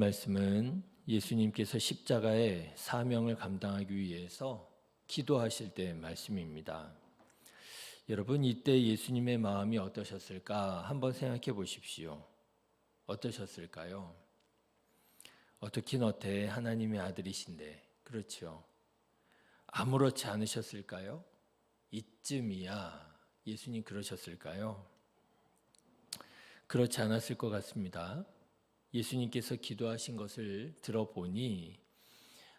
말씀은 예수님께서 십자가의 사명을 감당하기 위해서 기도하실 때의 말씀입니다. 여러분, 이때 예수님의 마음이 어떠셨을까 한번 생각해 보십시오. 어떠셨을까요? 어떻긴 어때 하나님의 아들이신데, 그렇죠? 아무렇지 않으셨을까요? 이쯤이야 예수님 그러셨을까요? 그렇지 않았을 것 같습니다. 예수님께서 기도하신 것을 들어보니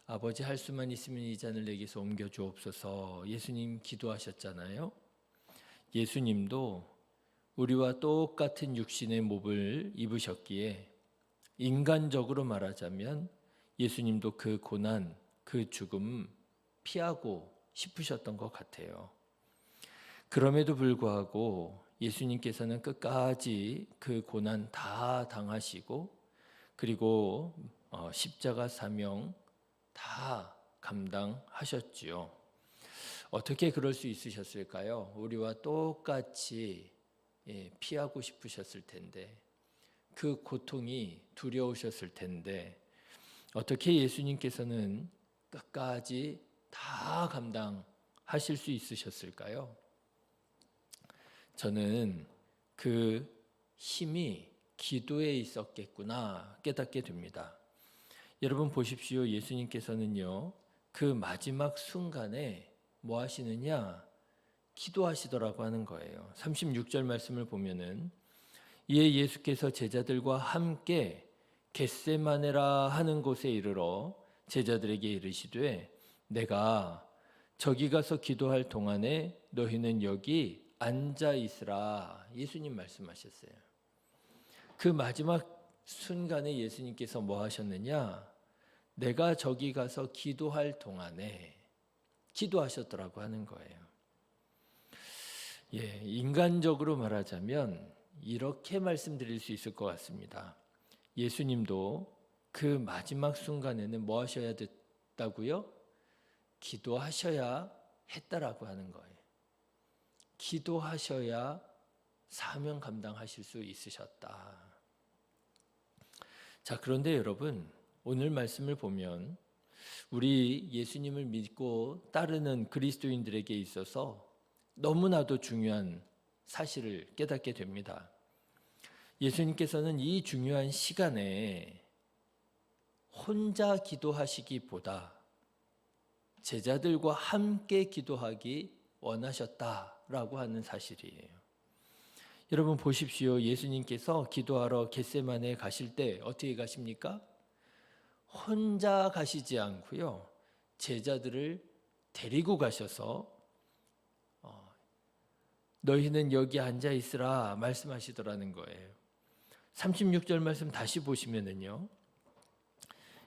아버지, 할 수만 있으면 이 잔을 내게서 옮겨 주옵소서. 예수님 기도하셨잖아요. 예수님도 우리와 똑같은 육신의 몸을 입으셨기에 인간적으로 말하자면 예수님도 그 고난, 그 죽음 피하고 싶으셨던 것 같아요. 그럼에도 불구하고 예수님께서는 끝까지 그 고난 다 당하시고 그리고 십자가 사명 다 감당하셨지요. 어떻게 그럴 수 있으셨을까요? 우리와 똑같이 피하고 싶으셨을 텐데, 그 고통이 두려우셨을 텐데 어떻게 예수님께서는 끝까지 다 감당하실 수 있으셨을까요? 저는 그 힘이 기도에 있었겠구나 깨닫게 됩니다. 여러분 보십시오. 예수님께서는요, 그 마지막 순간에 뭐 하시느냐? 기도하시더라고 하는 거예요. 36절 말씀을 보면은 이에 예수께서 제자들과 함께 겟세마네라 하는 곳에 이르러 제자들에게 이르시되 내가 저기 가서 기도할 동안에 너희는 여기 앉아 있으라. 예수님 말씀하셨어요. 그 마지막 순간에 예수님께서 뭐 하셨느냐? 내가 저기 가서 기도할 동안에 기도하셨더라고 하는 거예요. 인간적으로 말하자면 이렇게 말씀드릴 수 있을 것 같습니다. 예수님도 그 마지막 순간에는 뭐 하셔야 됐다고요? 기도하셔야 했다라고 하는 거예요. 기도하셔야 사명 감당하실 수 있으셨다. 자, 그런데 여러분, 오늘 말씀을 보면 우리 예수님을 믿고 따르는 그리스도인들에게 있어서 너무나도 중요한 사실을 깨닫게 됩니다. 예수님께서는 이 중요한 시간에 혼자 기도하시기보다 제자들과 함께 기도하기 원하셨다라고 하는 사실이에요. 여러분 보십시오. 예수님께서 기도하러 겟세마네에 가실 때 어떻게 가십니까? 혼자 가시지 않고요. 제자들을 데리고 가셔서 너희는 여기 앉아 있으라 말씀하시더라는 거예요. 36절 말씀 다시 보시면은요.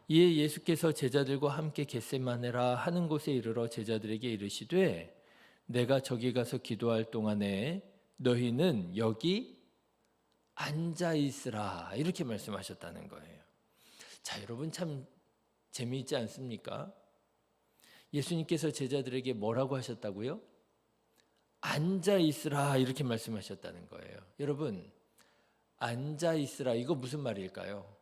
이에 예수께서 제자들과 함께 겟세마네라 하는 곳에 이르러 제자들에게 이르시되 내가 저기 가서 기도할 동안에 너희는 여기 앉아 있으라 이렇게 말씀하셨다는 거예요. 자, 여러분 참 재미있지 않습니까? 예수님께서 제자들에게 뭐라고 하셨다고요? 앉아 있으라 이렇게 말씀하셨다는 거예요. 여러분, 앉아 있으라 이거 무슨 말일까요?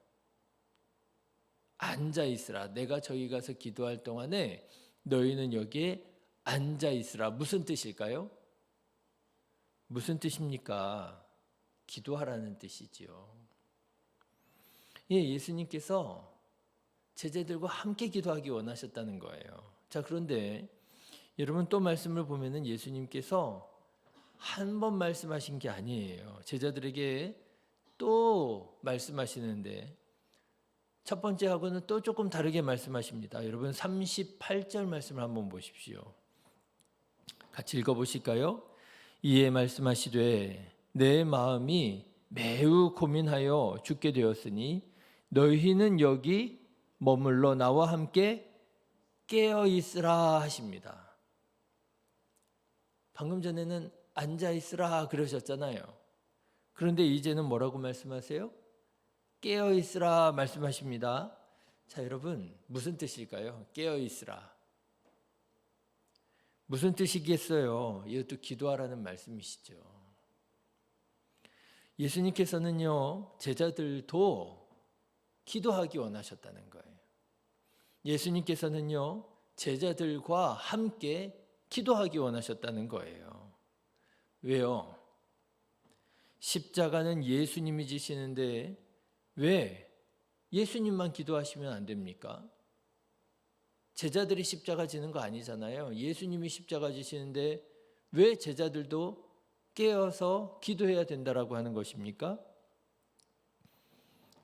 앉아 있으라. 내가 저기 가서 기도할 동안에 너희는 여기에 앉아 있으라. 무슨 뜻일까요? 무슨 뜻입니까? 기도하라는 뜻이지요. 예수님께서 제자들과 함께 기도하기 원하셨다는 거예요. 자, 그런데 여러분 또 말씀을 보면은 예수님께서 한 번 말씀하신 게 아니에요. 제자들에게 또 말씀하시는데 첫 번째하고는 또 조금 다르게 말씀하십니다. 여러분 38절 말씀을 한번 보십시오. 같이 읽어보실까요? 이에 말씀하시되 내 마음이 매우 고민하여 죽게 되었으니 너희는 여기 머물러 나와 함께 깨어 있으라 하십니다. 방금 전에는 앉아 있으라 그러셨잖아요. 그런데 이제는 뭐라고 말씀하세요? 깨어 있으라 말씀하십니다. 자, 여러분 무슨 뜻일까요? 깨어 있으라. 무슨 뜻이겠어요? 이것도 기도하라는 말씀이시죠. 예수님께서는요, 제자들도 기도하기 원하셨다는 거예요. 예수님께서는요, 제자들과 함께 기도하기 원하셨다는 거예요. 왜요? 십자가는 예수님이 지시는데 왜 예수님만 기도하시면 안 됩니까? 제자들이 십자가 지는 거 아니잖아요. 예수님이 십자가 지시는데 왜 제자들도 깨어서 기도해야 된다라고 하는 것입니까?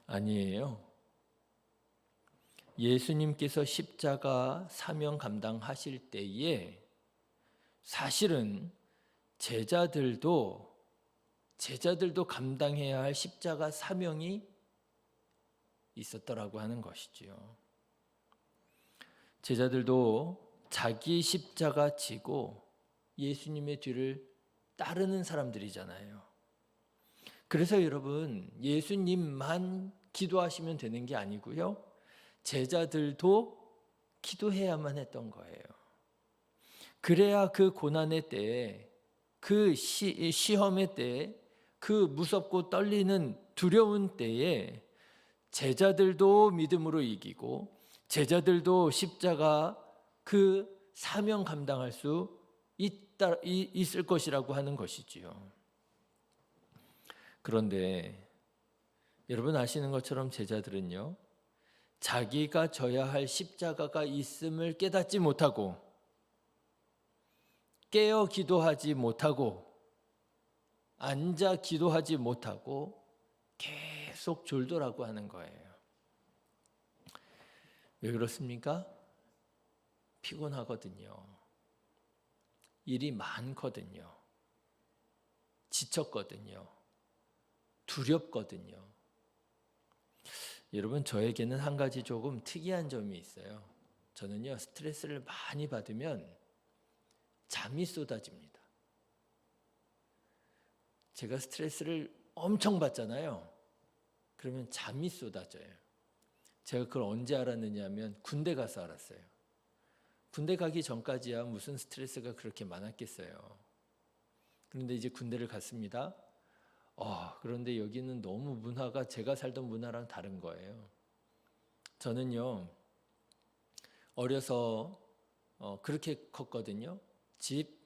아니에요. 예수님께서 십자가 사명 감당하실 때에 사실은 제자들도 감당해야 할 십자가 사명이 있었더라고 하는 것이지요. 제자들도 자기 십자가 지고 예수님의 뒤를 따르는 사람들이잖아요. 그래서 여러분, 예수님만 기도하시면 되는 게 아니고요, 제자들도 기도해야만 했던 거예요. 그래야 그 고난의 때에, 그 시험의 때에, 그 무섭고 떨리는 두려운 때에 제자들도 믿음으로 이기고 제자들도 십자가 그 사명 감당할 수 있을 것이라고 하는 것이지요. 그런데 여러분 아시는 것처럼 제자들은요, 자기가 져야 할 십자가가 있음을 깨닫지 못하고 깨어 기도하지 못하고 앉아 기도하지 못하고 계속 졸도라고 하는 거예요. 왜 그렇습니까? 피곤하거든요. 일이 많거든요. 지쳤거든요. 두렵거든요. 여러분, 저에게는 한 가지 조금 특이한 점이 있어요. 저는요, 스트레스를 많이 받으면 잠이 쏟아집니다. 제가 스트레스를 엄청 받잖아요. 그러면 잠이 쏟아져요. 제가 그걸 언제 알았느냐 하면 군대 가서 알았어요. 군대 가기 전까지야 무슨 스트레스가 그렇게 많았겠어요. 그런데 이제 군대를 갔습니다. 그런데 여기는 너무 문화가 제가 살던 문화랑 다른 거예요. 저는요, 어려서 그렇게 컸거든요. 집,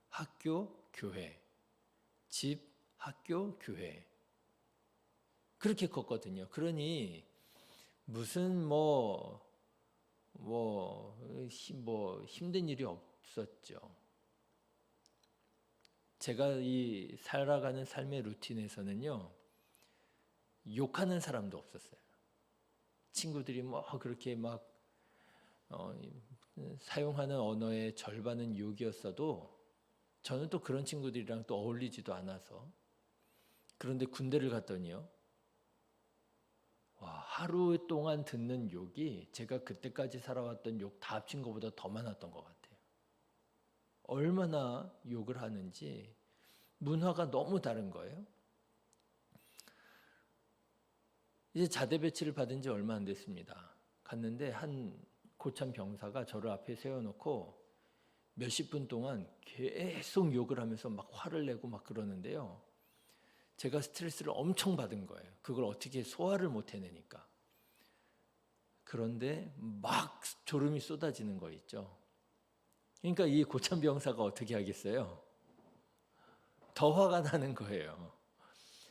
학교, 교회. 집, 학교, 교회. 그렇게 컸거든요. 그러니 무슨 힘든 일이 없었죠. 제가 이 살아가는 삶의 루틴에서는요, 욕하는 사람도 없었어요. 친구들이 그렇게 사용하는 언어의 절반은 욕이었어도 저는 또 그런 친구들이랑 또 어울리지도 않아서. 그런데 군대를 갔더니요, 하루 동안 듣는 욕이 제가 그때까지 살아왔던 욕 다 합친 것보다 더 많았던 것 같아요. 얼마나 욕을 하는지 문화가 너무 다른 거예요. 이제 자대 배치를 받은 지 얼마 안 됐습니다. 갔는데 한 고참 병사가 저를 앞에 세워놓고 몇십 분 동안 계속 욕을 하면서 막 화를 내고 막 그러는데요. 제가 스트레스를 엄청 받은 거예요. 그걸 어떻게 소화를 못 해내니까. 그런데 막 졸음이 쏟아지는 거 있죠. 그러니까 이 고참 병사가 어떻게 하겠어요? 더 화가 나는 거예요.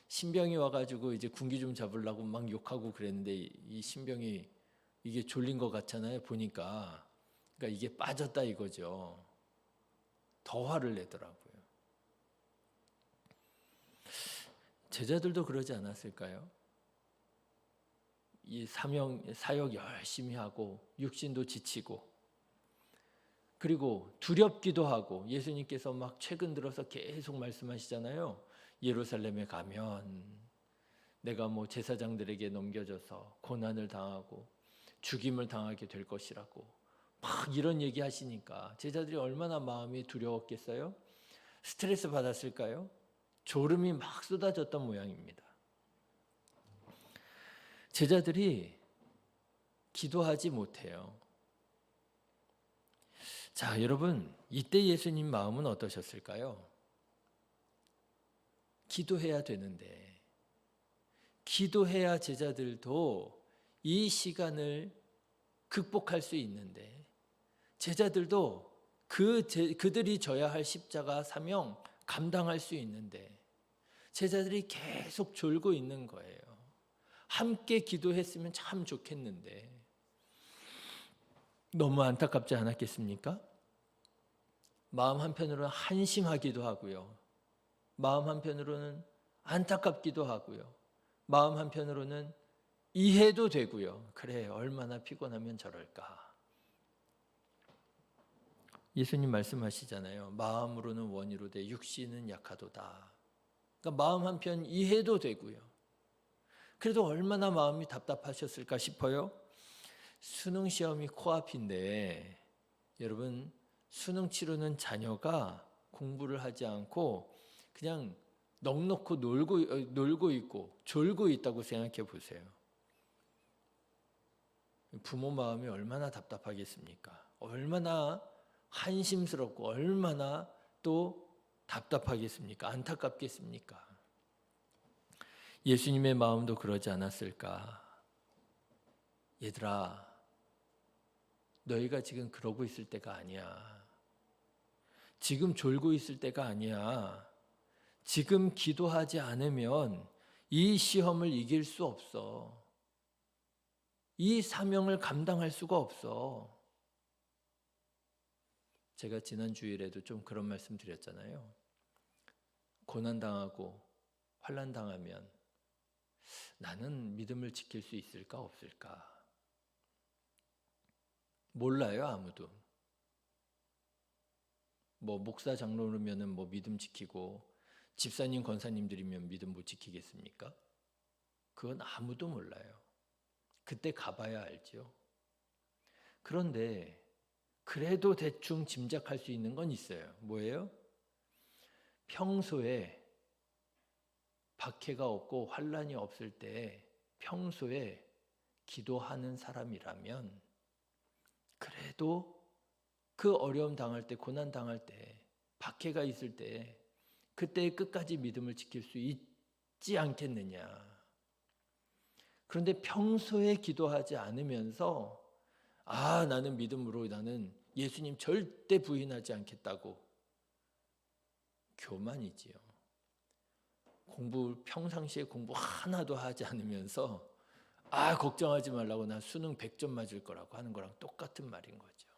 신병이 와가지고 이제 군기 좀 잡으려고 막 욕하고 그랬는데 이 신병이 이게 졸린 것 같잖아요. 보니까. 그러니까 이게 빠졌다 이거죠. 더 화를 내더라고요. 제자들도 그러지 않았을까요? 이 사역 열심히 하고 육신도 지치고 그리고 두렵기도 하고 예수님께서 막 최근 들어서 계속 말씀하시잖아요. 예루살렘에 가면 내가 제사장들에게 넘겨져서 고난을 당하고 죽임을 당하게 될 것이라고 막 이런 얘기 하시니까 제자들이 얼마나 마음이 두려웠겠어요? 스트레스 받았을까요? 졸음이 막 쏟아졌던 모양입니다. 제자들이 기도하지 못해요. 자, 여러분, 이때 예수님 마음은 어떠셨을까요? 기도해야 되는데, 기도해야 제자들도 이 시간을 극복할 수 있는데 제자들도 그들이 져야 할 십자가 사명 감당할 수 있는데 제자들이 계속 졸고 있는 거예요. 함께 기도했으면 참 좋겠는데 너무 안타깝지 않았겠습니까? 마음 한편으로는 한심하기도 하고요. 마음 한편으로는 안타깝기도 하고요. 마음 한편으로는 이해도 되고요. 그래, 얼마나 피곤하면 저럴까. 예수님 말씀하시잖아요. 마음으로는 원이로되 육신은 약하도다. 그러니까 마음 한편 이해도 되고요. 그래도 얼마나 마음이 답답하셨을까 싶어요. 수능 시험이 코앞인데 여러분 수능 치르는 자녀가 공부를 하지 않고 그냥 넋놓고 놀고 있고 졸고 있다고 생각해 보세요. 부모 마음이 얼마나 답답하겠습니까? 얼마나 한심스럽고 얼마나 또 답답하겠습니까? 안타깝겠습니까? 예수님의 마음도 그러지 않았을까? 얘들아, 너희가 지금 그러고 있을 때가 아니야. 지금 졸고 있을 때가 아니야. 지금 기도하지 않으면 이 시험을 이길 수 없어. 이 사명을 감당할 수가 없어. 제가 지난 주일에도 좀 그런 말씀 드렸잖아요. 고난당하고 환난당하면 나는 믿음을 지킬 수 있을까 없을까? 몰라요, 아무도. 목사 장로라면은 믿음 지키고 집사님 권사님들이면 믿음 못 지키겠습니까? 그건 아무도 몰라요. 그때 가봐야 알죠. 그런데 그래도 대충 짐작할 수 있는 건 있어요. 뭐예요? 평소에 박해가 없고 환난이 없을 때 평소에 기도하는 사람이라면 그래도 그 어려움 당할 때, 고난 당할 때, 박해가 있을 때 그때 끝까지 믿음을 지킬 수 있지 않겠느냐. 그런데 평소에 기도하지 않으면서 나는 믿음으로 나는 예수님 절대 부인하지 않겠다고 교만이지요. 평상시에 공부 하나도 하지 않으면서 걱정하지 말라고 나 수능 100점 맞을 거라고 하는 거랑 똑같은 말인 거죠.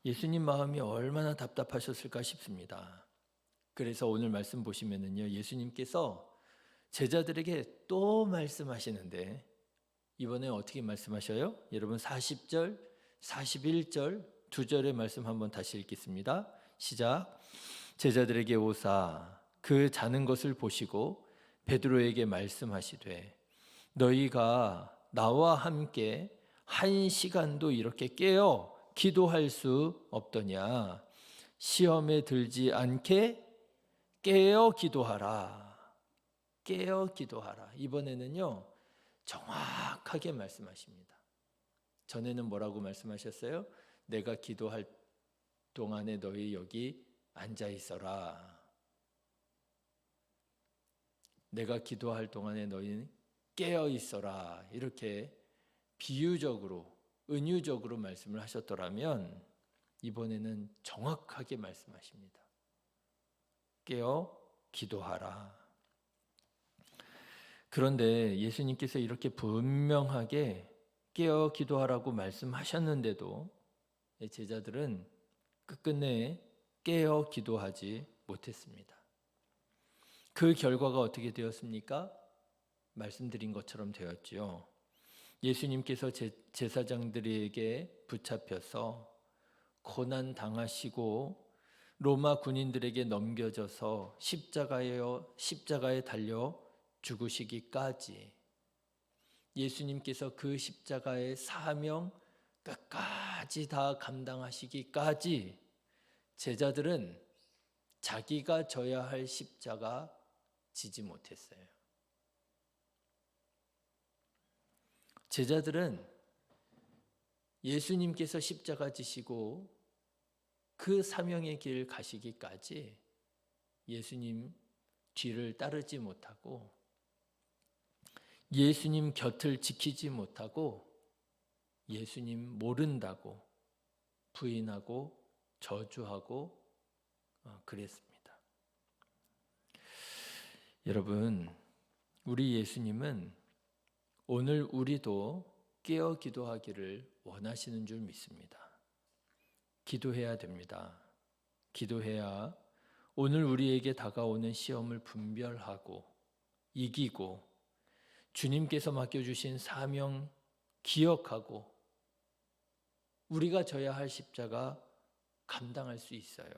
예수님 마음이 얼마나 답답하셨을까 싶습니다. 그래서 오늘 말씀 보시면은요, 예수님께서 제자들에게 또 말씀하시는데 이번에 어떻게 말씀하셔요? 여러분 40절, 41절 두 절의 말씀 한번 다시 읽겠습니다. 시작. 제자들에게 오사 그 자는 것을 보시고 베드로에게 말씀하시되 너희가 나와 함께 한 시간도 이렇게 깨어 기도할 수 없더냐. 시험에 들지 않게 깨어 기도하라. 깨어 기도하라. 이번에는요 정확하게 말씀하십니다. 전에는 뭐라고 말씀하셨어요? 내가 기도할 동안에 너희 여기 앉아 있어라. 내가 기도할 동안에 너희는 깨어 있어라. 이렇게 비유적으로 은유적으로 말씀을 하셨더라면 이번에는 정확하게 말씀하십니다. 깨어 기도하라. 그런데 예수님께서 이렇게 분명하게 깨어 기도하라고 말씀하셨는데도 제자들은 끝끝내 깨어 기도하지 못했습니다. 그 결과가 어떻게 되었습니까? 말씀드린 것처럼 되었지요. 예수님께서 제사장들에게 붙잡혀서 고난 당하시고 로마 군인들에게 넘겨져서 십자가에 달려 죽으시기까지 예수님께서 그 십자가의 사명 끝까지 다 감당하시기까지 제자들은 자기가 져야 할 십자가 지지 못했어요. 제자들은 예수님께서 십자가 지시고 그 사명의 길 가시기까지 예수님 뒤를 따르지 못하고 예수님 곁을 지키지 못하고 예수님 모른다고 부인하고 저주하고 그랬습니다. 여러분, 우리 예수님은 오늘 우리도 깨어 기도하기를 원하시는 줄 믿습니다. 기도해야 됩니다. 기도해야 오늘 우리에게 다가오는 시험을 분별하고 이기고 주님께서 맡겨주신 사명 기억하고 우리가 져야 할 십자가 감당할 수 있어요.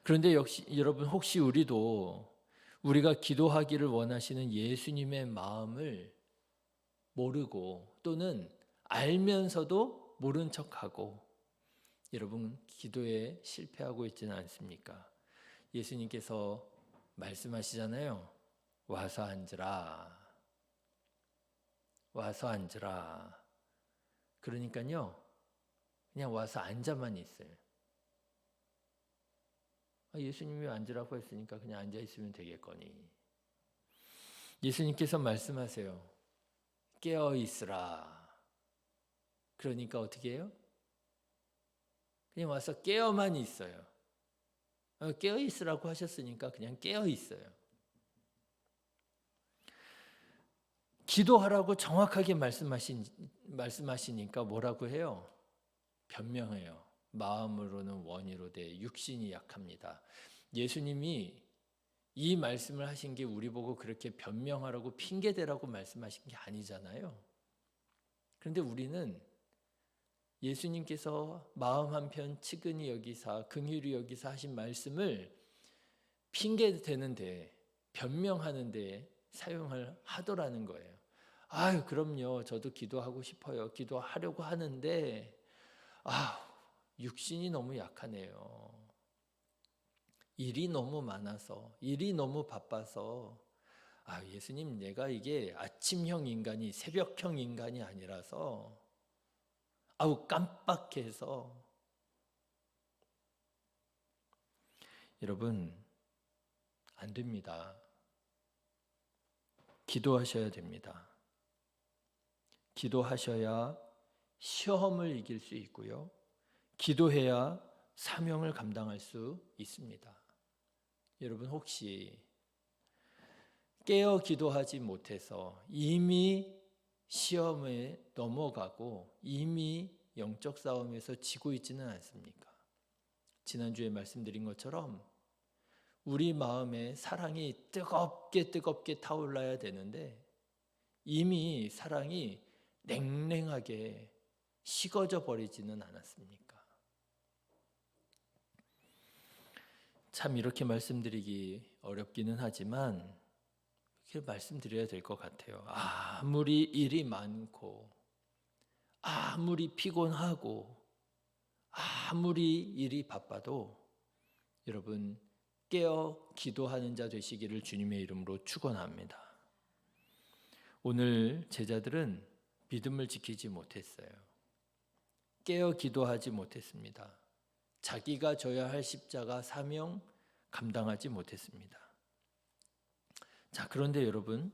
그런데 역시 여러분, 혹시 우리가 기도하기를 원하시는 예수님의 마음을 모르고 또는 알면서도 모른 척하고 여러분 기도에 실패하고 있지는 않습니까? 예수님께서 말씀하시잖아요. 와서 앉으라. 와서 앉으라. 그러니까요, 그냥 와서 앉아만 있어요. 예수님이 앉으라고 했으니까 그냥 앉아 있으면 되겠거니. 예수님께서 말씀하세요. 깨어 있으라. 그러니까 어떻게 해요? 그냥 와서 깨어만 있어요. 깨어 있으라고 하셨으니까 그냥 깨어 있어요. 기도하라고 정확하게 말씀하시니까 뭐라고 해요? 변명해요. 마음으로는 원이로되 육신이 약합니다. 예수님이 이 말씀을 하신 게 우리 보고 그렇게 변명하라고 핑계대라고 말씀하신 게 아니잖아요. 그런데 우리는 예수님께서 마음 한편 측은히 여기사 긍휼히 여기사 하신 말씀을 핑계대는데 변명하는데 사용을 하더라는 거예요. 아유, 그럼요. 저도 기도하고 싶어요. 기도하려고 하는데 육신이 너무 약하네요. 일이 너무 많아서, 일이 너무 바빠서 예수님, 내가 이게 아침형 인간이 새벽형 인간이 아니라서 깜빡해서. 여러분, 안 됩니다. 기도하셔야 됩니다. 기도하셔야 시험을 이길 수 있고요. 기도해야 사명을 감당할 수 있습니다. 여러분, 혹시 깨어 기도하지 못해서 이미 시험에 넘어가고 이미 영적 싸움에서 지고 있지는 않습니까? 지난주에 말씀드린 것처럼 우리 마음에 사랑이 뜨겁게 타올라야 되는데 이미 사랑이 냉랭하게 식어져 버리지는 않았습니까? 참 이렇게 말씀드리기 어렵기는 하지만 이렇게 말씀드려야 될 것 같아요. 아무리 일이 많고 아무리 피곤하고 아무리 일이 바빠도 여러분 깨어 기도하는 자 되시기를 주님의 이름으로 축원합니다. 오늘 제자들은 믿음을 지키지 못했어요. 깨어 기도하지 못했습니다. 자기가 져야 할 십자가 사명 감당하지 못했습니다. 자, 그런데 여러분,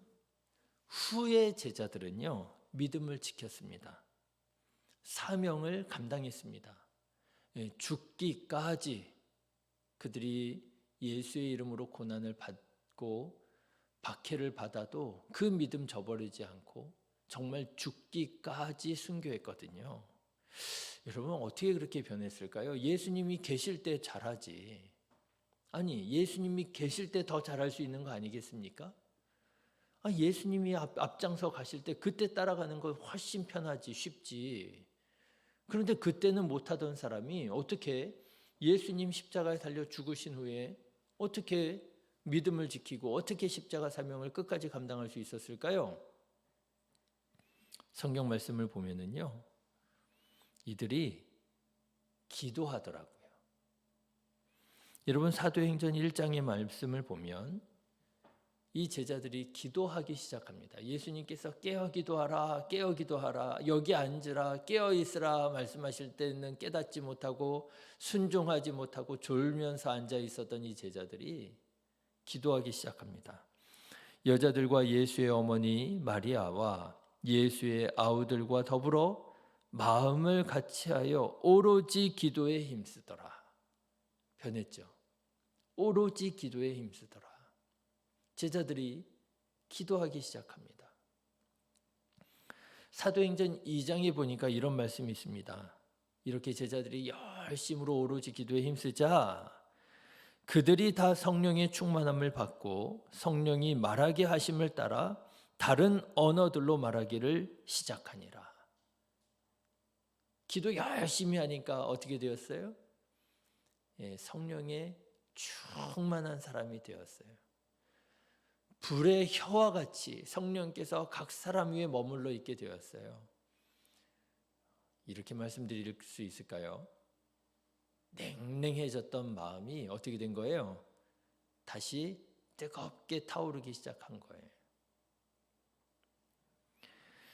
후의 제자들은요, 믿음을 지켰습니다. 사명을 감당했습니다. 죽기까지 그들이 예수의 이름으로 고난을 받고 박해를 받아도 그 믿음 저버리지 않고 정말 죽기까지 순교했거든요. 여러분, 어떻게 그렇게 변했을까요? 예수님이 계실 때 잘하지. 아니, 예수님이 계실 때 더 잘할 수 있는 거 아니겠습니까? 예수님이 앞장서 가실 때 그때 따라가는 거 훨씬 편하지, 쉽지. 그런데 그때는 못하던 사람이 어떻게 예수님 십자가에 달려 죽으신 후에 어떻게 믿음을 지키고 어떻게 십자가 사명을 끝까지 감당할 수 있었을까요? 성경 말씀을 보면은요, 이들이 기도하더라고요. 여러분, 사도행전 1장의 말씀을 보면 이 제자들이 기도하기 시작합니다. 예수님께서 깨어 기도하라, 깨어 기도하라, 여기 앉으라, 깨어 있으라 말씀하실 때는 깨닫지 못하고 순종하지 못하고 졸면서 앉아 있었던 이 제자들이 기도하기 시작합니다. 여자들과 예수의 어머니 마리아와 예수의 아우들과 더불어 마음을 같이하여 오로지 기도에 힘쓰더라. 변했죠. 오로지 기도에 힘쓰더라. 제자들이 기도하기 시작합니다. 사도행전 2장에 보니까 이런 말씀이 있습니다. 이렇게 제자들이 열심으로 오로지 기도에 힘쓰자 그들이 다 성령의 충만함을 받고 성령이 말하게 하심을 따라 다른 언어들로 말하기를 시작하니라. 기도 열심히 하니까 어떻게 되었어요? 성령의 충만한 사람이 되었어요. 불의 혀와 같이 성령께서 각 사람 위에 머물러 있게 되었어요. 이렇게 말씀드릴 수 있을까요? 냉랭해졌던 마음이 어떻게 된 거예요? 다시 뜨겁게 타오르기 시작한 거예요.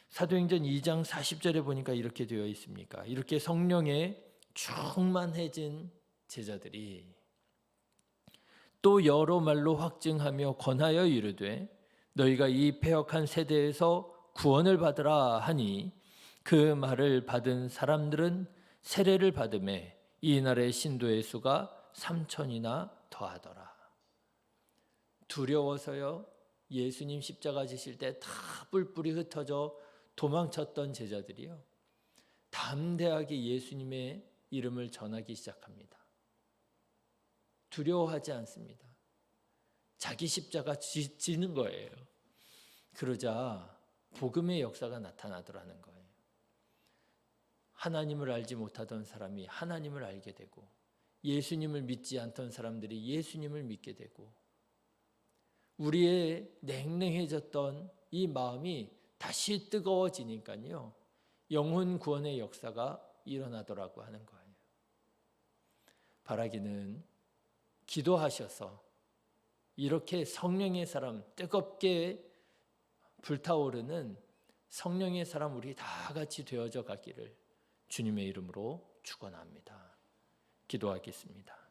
사도행전 2장 40절에 보니까 이렇게 되어 있습니까? 이렇게 성령에 충만해진 제자들이 또 여러 말로 확증하며 권하여 이르되 너희가 이 패역한 세대에서 구원을 받으라 하니 그 말을 받은 사람들은 세례를 받음에 이날의 신도의 수가 3,000이나 더하더라. 두려워서요, 예수님 십자가 지실 때 다 뿔뿔이 흩어져 도망쳤던 제자들이요, 담대하게 예수님의 이름을 전하기 시작합니다. 두려워하지 않습니다. 자기 십자가 지는 거예요. 그러자 복음의 역사가 나타나더라는 거예요. 하나님을 알지 못하던 사람이 하나님을 알게 되고, 예수님을 믿지 않던 사람들이 예수님을 믿게 되고, 우리의 냉랭해졌던 이 마음이 다시 뜨거워지니까요, 영혼 구원의 역사가 일어나더라고 하는 거예요. 바라기는 기도하셔서 이렇게 성령의 사람, 뜨겁게 불타오르는 성령의 사람 우리 다 같이 되어져 가기를 주님의 이름으로 축원합니다. 기도하겠습니다.